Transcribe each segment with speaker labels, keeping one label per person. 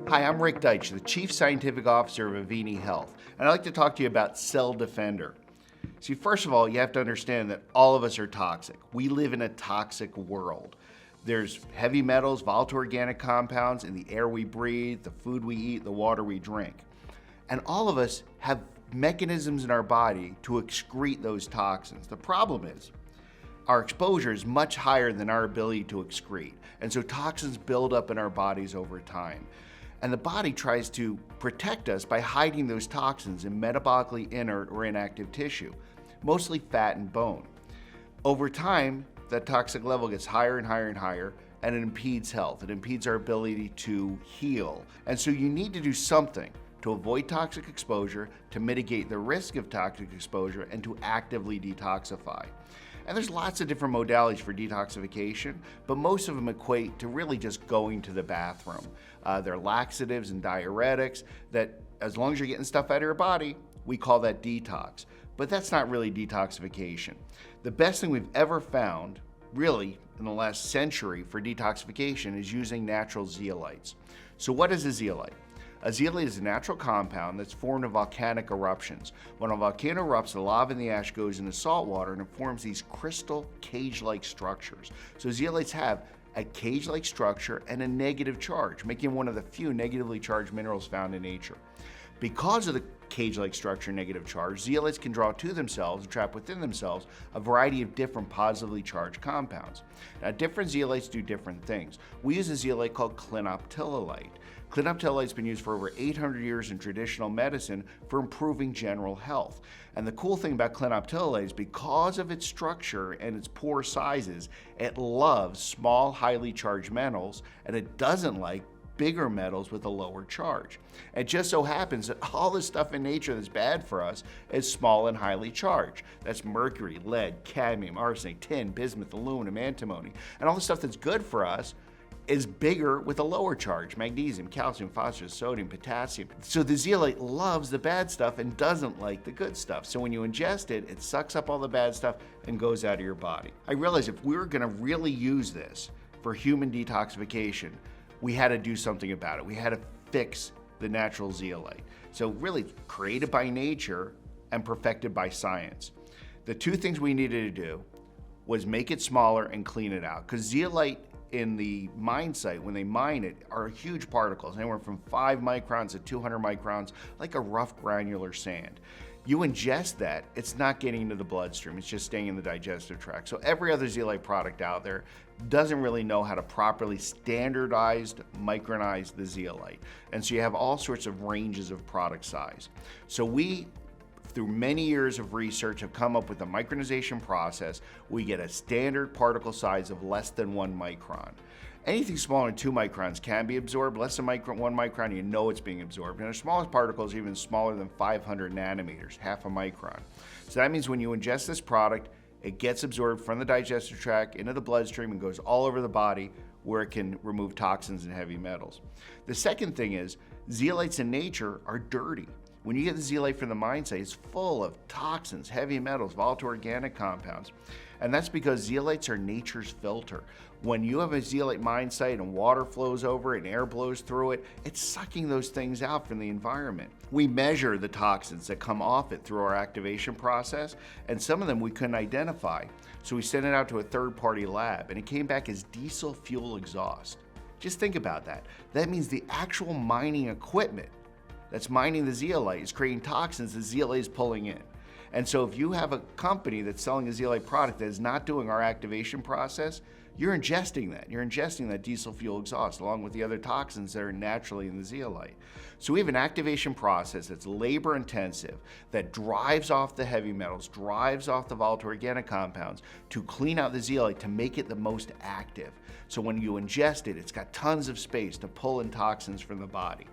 Speaker 1: Hi, I'm Rick Deitch, the Chief Scientific Officer of Avini Health, and I'd like to talk to you about Cell Defender. See, first of all, you have to understand that all of us are toxic. We live in a toxic world. There's heavy metals, volatile organic compounds in the air we breathe, the food we eat, the water we drink. And all of us have mechanisms in our body to excrete those toxins. The problem is, our exposure is much higher than our ability to excrete, and so toxins build up in our bodies over time. And the body tries to protect us by hiding those toxins in metabolically inert or inactive tissue, mostly fat and bone. Over time, that toxic level gets higher and higher and higher, and it impedes health. It impedes our ability to heal. And so you need to do something to avoid toxic exposure, to mitigate the risk of toxic exposure, and to actively detoxify. And there's lots of different modalities for detoxification, but most of them equate to really just going to the bathroom. They're laxatives and diuretics that, as long as you're getting stuff out of your body, we call that detox. But that's not really detoxification. The best thing we've ever found, really, in the last century for detoxification is using natural zeolites. So what is a zeolite? A zeolite is a natural compound that's formed in volcanic eruptions. When a volcano erupts, the lava and the ash goes into salt water and it forms these crystal cage-like structures. So zeolites have a cage-like structure and a negative charge, making one of the few negatively charged minerals found in nature. Because of the cage-like structure and negative charge, zeolites can draw to themselves and trap within themselves a variety of different positively charged compounds. Now, different zeolites do different things. We use a zeolite called clinoptilolite. Clinoptilolite's been used for over 800 years in traditional medicine for improving general health. And the cool thing about clinoptilolite is because of its structure and its pore sizes, it loves small, highly charged metals, and it doesn't like bigger metals with a lower charge. It just so happens that all the stuff in nature that's bad for us is small and highly charged. That's mercury, lead, cadmium, arsenic, tin, bismuth, aluminum, antimony. And all the stuff that's good for us is bigger with a lower charge: magnesium, calcium, phosphorus, sodium, potassium. So the zeolite loves the bad stuff and doesn't like the good stuff. So when you ingest it, it sucks up all the bad stuff and goes out of your body. I realized if we were gonna really use this for human detoxification, we had to do something about it. We had to fix the natural zeolite. So really created by nature and perfected by science. The two things we needed to do was make it smaller and clean it out, because zeolite in the mine site, when they mine it, are huge particles, anywhere from 5 microns to 200 microns, like a rough granular sand. You ingest that, it's not getting into the bloodstream, it's just staying in the digestive tract. So every other zeolite product out there doesn't really know how to properly standardized, micronize the zeolite. And so you have all sorts of ranges of product size. So we, through many years of research, have come up with a micronization process. We get a standard particle size of less than 1 micron. Anything smaller than 2 microns can be absorbed. Less than 1 micron, you know it's being absorbed. And the smallest particles are even smaller than 500 nanometers, half a micron. So that means when you ingest this product, it gets absorbed from the digestive tract into the bloodstream and goes all over the body, where it can remove toxins and heavy metals. The second thing is, zeolites in nature are dirty. When you get the zeolite from the mine site, it's full of toxins, heavy metals, volatile organic compounds. And that's because zeolites are nature's filter. When you have a zeolite mine site and water flows over it and air blows through it, it's sucking those things out from the environment. We measure the toxins that come off it through our activation process, and some of them we couldn't identify. So we sent it out to a third-party lab, and it came back as diesel fuel exhaust. Just think about that. That means the actual mining equipment that's mining the zeolite is creating toxins the zeolite is pulling in. And so if you have a company that's selling a zeolite product that is not doing our activation process, you're ingesting that. You're ingesting that diesel fuel exhaust along with the other toxins that are naturally in the zeolite. So we have an activation process that's labor intensive, that drives off the heavy metals, drives off the volatile organic compounds to clean out the zeolite to make it the most active. So when you ingest it, it's got tons of space to pull in toxins from the body.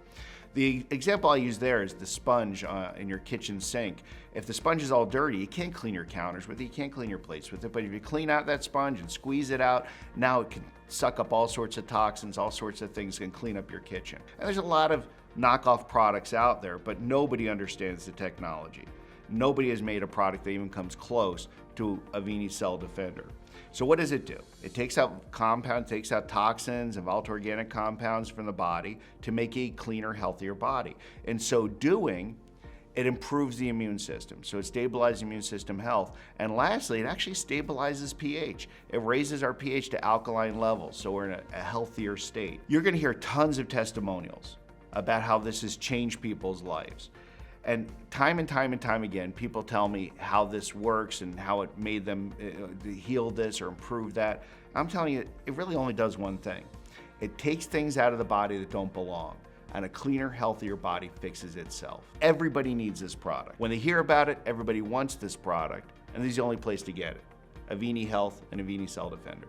Speaker 1: The example I use there is the sponge in your kitchen sink. If the sponge is all dirty, you can't clean your counters with it, you can't clean your plates with it, but if you clean out that sponge and squeeze it out, now it can suck up all sorts of toxins, all sorts of things, and clean up your kitchen. And there's a lot of knockoff products out there, but nobody understands the technology. Nobody has made a product that even comes close to Avini Cell Defender. So what does it do? It takes out toxins and volatile organic compounds from the body to make a cleaner, healthier body. In so doing, it improves the immune system. So it stabilizes immune system health. And lastly, it actually stabilizes pH. It raises our pH to alkaline levels, so we're in a healthier state. You're gonna hear tons of testimonials about how this has changed people's lives. And time again, people tell me how this works and how it made them heal this or improve that. I'm telling you, it really only does one thing. It takes things out of the body that don't belong, and a cleaner, healthier body fixes itself. Everybody needs this product. When they hear about it, everybody wants this product, and this is the only place to get it. Avini Health and Avini Cell Defender.